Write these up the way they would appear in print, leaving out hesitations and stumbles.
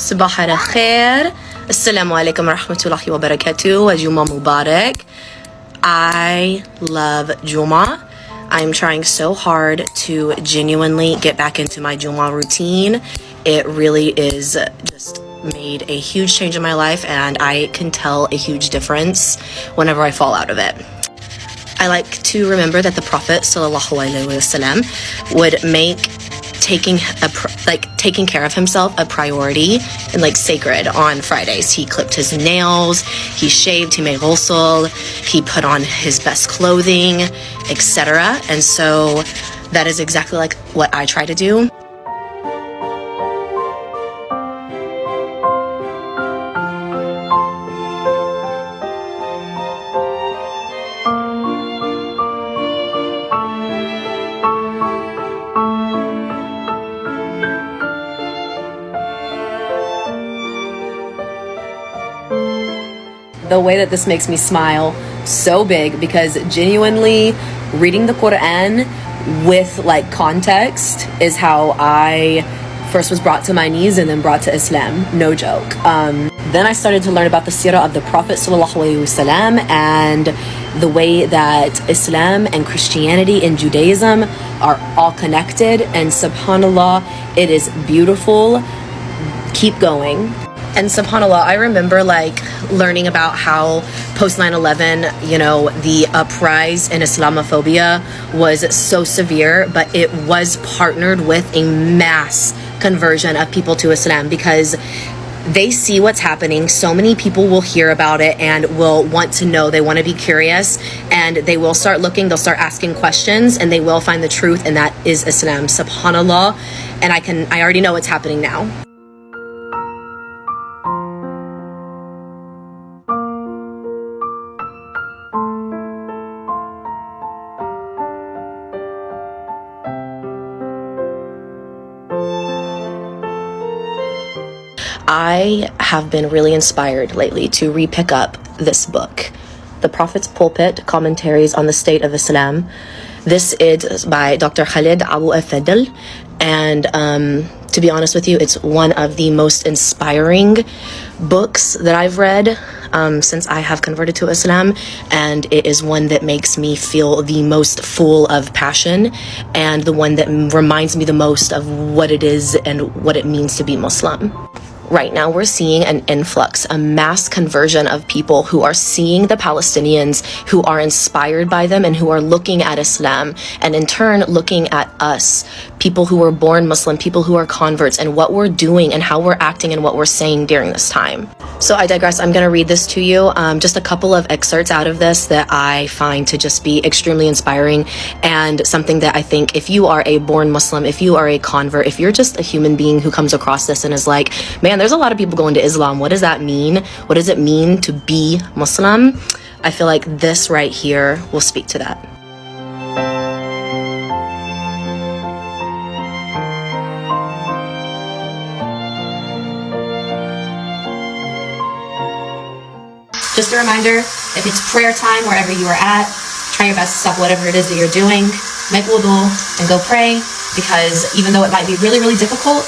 صباح الخير. Assalamu alaikum wa rahmatullahi wa barakatuh. Wa Juma Mubarak. I love Juma. I'm trying so hard to genuinely get back into my Juma routine. It really is just made a huge change in my life, and I can tell a huge difference whenever I fall out of it. I like to remember that the Prophet ﷺ would make taking care of himself a priority and like sacred on Fridays. He clipped his nails, he shaved, he made ghusl, he put on his best clothing, etc. And so that is exactly like what I try to do. The way that this makes me smile so big, because genuinely reading the Quran with like context is how I first was brought to my knees and then brought to Islam. No joke. Then I started to learn about the seerah of the Prophet ﷺ and the way that Islam and Christianity and Judaism are all connected, and subhanallah, it is beautiful. Keep going. And subhanAllah, I remember like learning about how post 9/11, the uprise in Islamophobia was so severe, but it was partnered with a mass conversion of people to Islam, because they see what's happening. So many people will hear about it and will want to know. They want to be curious, and they will start looking, they'll start asking questions, and they will find the truth, and that is Islam. Subhanallah. And I already know what's happening now. I have been really inspired lately to re-pick up this book, The Prophet's Pulpit, Commentaries on the State of Islam. This is by Dr. Khalid Abu Fadl, and to be honest with you, it's one of the most inspiring books that I've read since I have converted to Islam, and it is one that makes me feel the most full of passion, and the one that reminds me the most of what it is and what it means to be Muslim. Right now, we're seeing an influx, a mass conversion of people who are seeing the Palestinians, who are inspired by them, and who are looking at Islam, and in turn looking at us, people who were born Muslim, people who are converts, and what we're doing and how we're acting and what we're saying during this time. So I digress. I'm going to read this to you, just a couple of excerpts out of this that I find to just be extremely inspiring, and something that I think if you are a born Muslim, if you are a convert, if you're just a human being who comes across this and is like, man, there's a lot of people going to Islam. What does that mean? What does it mean to be Muslim? I feel like this right here will speak to that. Just a reminder, if it's prayer time wherever you are at, try your best to stop whatever it is that you're doing, make wudu, and go pray, because even though it might be really, really difficult,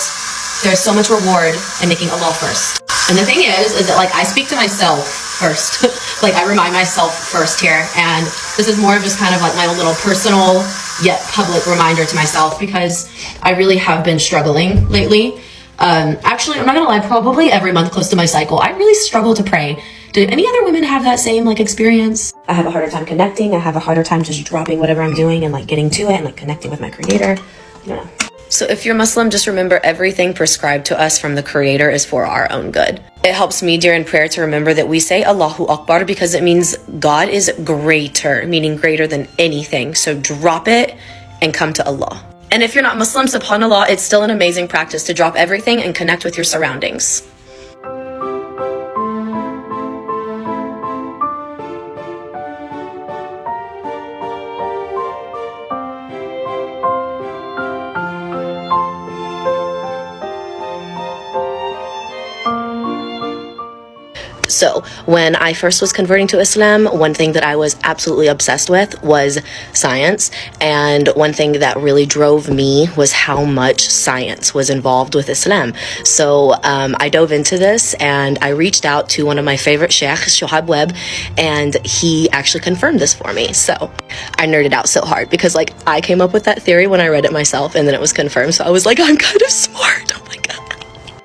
there's so much reward in making Allah first. And the thing is that like I speak to myself first. Like I remind myself first here, and this is more of just kind of like my own little personal yet public reminder to myself, because I really have been struggling lately. Actually, I'm not gonna lie, probably every month close to my cycle, I really struggle to pray. Do any other women have that same like experience? I have a harder time connecting. I have a harder time just dropping whatever I'm doing and like getting to it and like connecting with my creator. I don't know. So if you're Muslim, just remember everything prescribed to us from the Creator is for our own good. It helps me during prayer to remember that we say Allahu Akbar because it means God is greater, meaning greater than anything. So drop it and come to Allah. And if you're not Muslim, subhanAllah, it's still an amazing practice to drop everything and connect with your surroundings. So when I first was converting to Islam, one thing that I was absolutely obsessed with was science. And one thing that really drove me was how much science was involved with Islam. So I dove into this and I reached out to one of my favorite sheikhs, Shohab Webb, and he actually confirmed this for me. So I nerded out so hard because like I came up with that theory when I read it myself and then it was confirmed. So I was like, I'm kind of smart. Oh my God.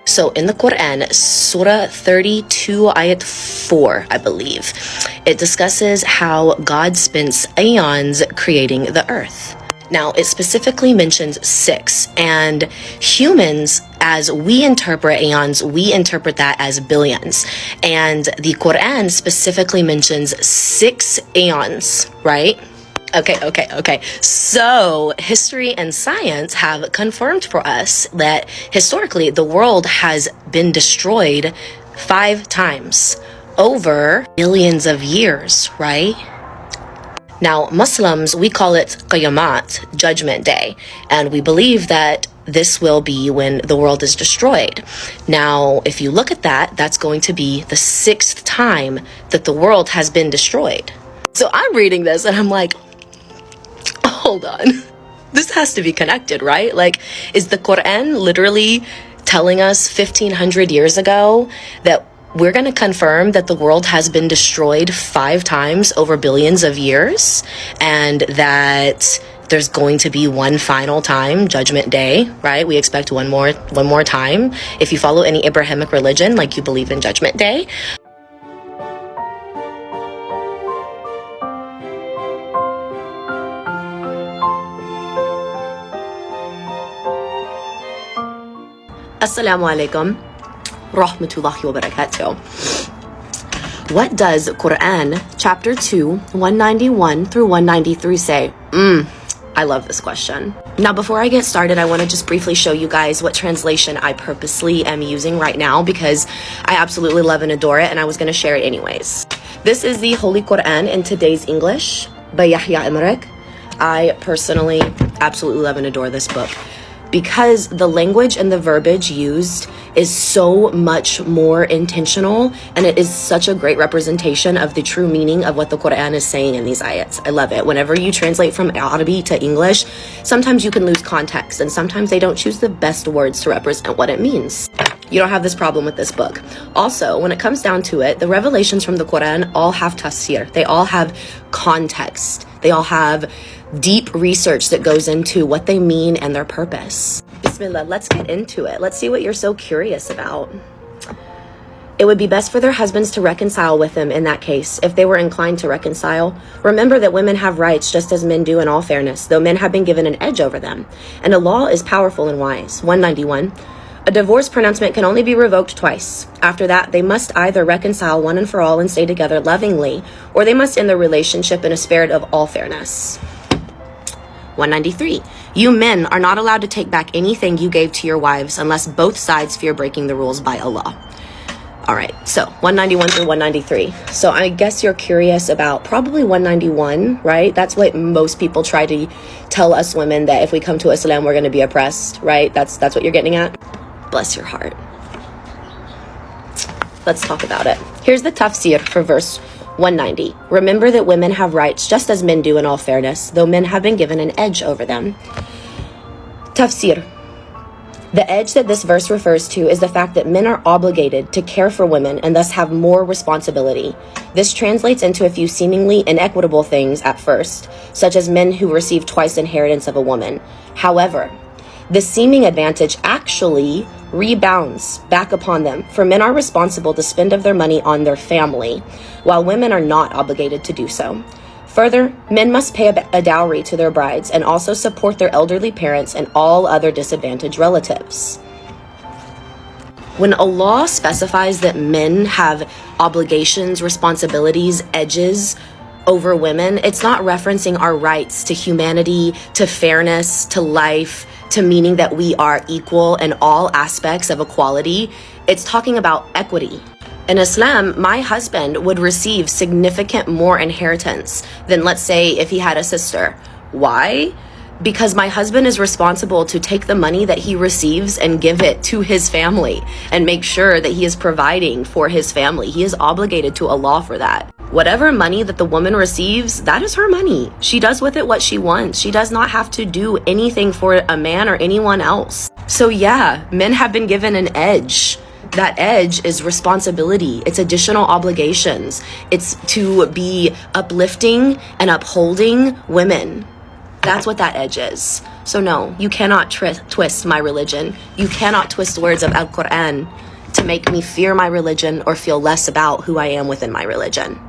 So in the Quran, Surah 32, Ayat 4, I believe, it discusses how God spends aeons creating the earth. Now, it specifically mentions 6, and humans, as we interpret aeons, we interpret that as billions. And the Quran specifically mentions 6 aeons, right? Okay. So history and science have confirmed for us that historically the world has been destroyed 5 times over billions of years, right? Now, Muslims, we call it Qiyamat, Judgment Day, and we believe that this will be when the world is destroyed. Now, if you look at that, that's going to be the 6th time that the world has been destroyed. So I'm reading this and I'm like, hold on, this has to be connected, right? Like, is the Quran literally telling us 1500 years ago that we're going to confirm that the world has been destroyed 5 times over billions of years and that there's going to be one final time, Judgment Day, right? We expect one more time. If you follow any Abrahamic religion, like you believe in Judgment Day. Assalamu alaikum rahmatullahi wa barakatuh. What does Quran chapter 2 191 through 193 say? I love this question. Now before I get started, I want to just briefly show you guys what translation I purposely am using right now because I absolutely love and adore it and I was going to share it anyways. This is the Holy Quran in today's English by Yahya Imrek. I personally absolutely love and adore this book because the language and the verbiage used is so much more intentional and it is such a great representation of the true meaning of what the Quran is saying in these ayats. I love it. Whenever you translate from Arabic to English, sometimes you can lose context and sometimes they don't choose the best words to represent what it means. You don't have this problem with this book. Also, when it comes down to it, the revelations from the Quran all have tafsir. They all have context. They all have deep research that goes into what they mean and their purpose. Bismillah, let's get into it. Let's see what you're so curious about. It would be best for their husbands to reconcile with them in that case, if they were inclined to reconcile. Remember that women have rights just as men do in all fairness, though men have been given an edge over them. And Allah is powerful and wise. 191. A divorce pronouncement can only be revoked twice. After that, they must either reconcile one and for all and stay together lovingly, or they must end the relationship in a spirit of all fairness. 193. You men are not allowed to take back anything you gave to your wives unless both sides fear breaking the rules by Allah. All right, so 191 through 193. So I guess you're curious about probably 191, right? That's what most people try to tell us women, that if we come to Islam, we're going to be oppressed, right? That's what you're getting at? Bless your heart. Let's talk about it. Here's the tafsir for verse 190. Remember that women have rights just as men do in all fairness, though men have been given an edge over them. Tafsir. The edge that this verse refers to is the fact that men are obligated to care for women and thus have more responsibility. This translates into a few seemingly inequitable things at first, such as men who receive twice inheritance of a woman. However, the seeming advantage actually rebounds back upon them, for men are responsible to spend of their money on their family, while women are not obligated to do so. Further, men must pay a dowry to their brides and also support their elderly parents and all other disadvantaged relatives. When Allah specifies that men have obligations, responsibilities, edges over women, it's not referencing our rights to humanity, to fairness, to life, to meaning that we are equal in all aspects of equality. It's talking about equity. In Islam, my husband would receive significant more inheritance than, let's say, if he had a sister. Why? because my husband is responsible to take the money that he receives and give it to his family and make sure that he is providing for his family. He is obligated to Allah for that. Whatever money that the woman receives, that is her money. She does with it what she wants. She does not have to do anything for a man or anyone else. So yeah, men have been given an edge. That edge is responsibility. It's additional obligations. It's to be uplifting and upholding women. That's what that edge is. So no, you cannot twist my religion. You cannot twist words of Al-Quran to make me fear my religion or feel less about who I am within my religion.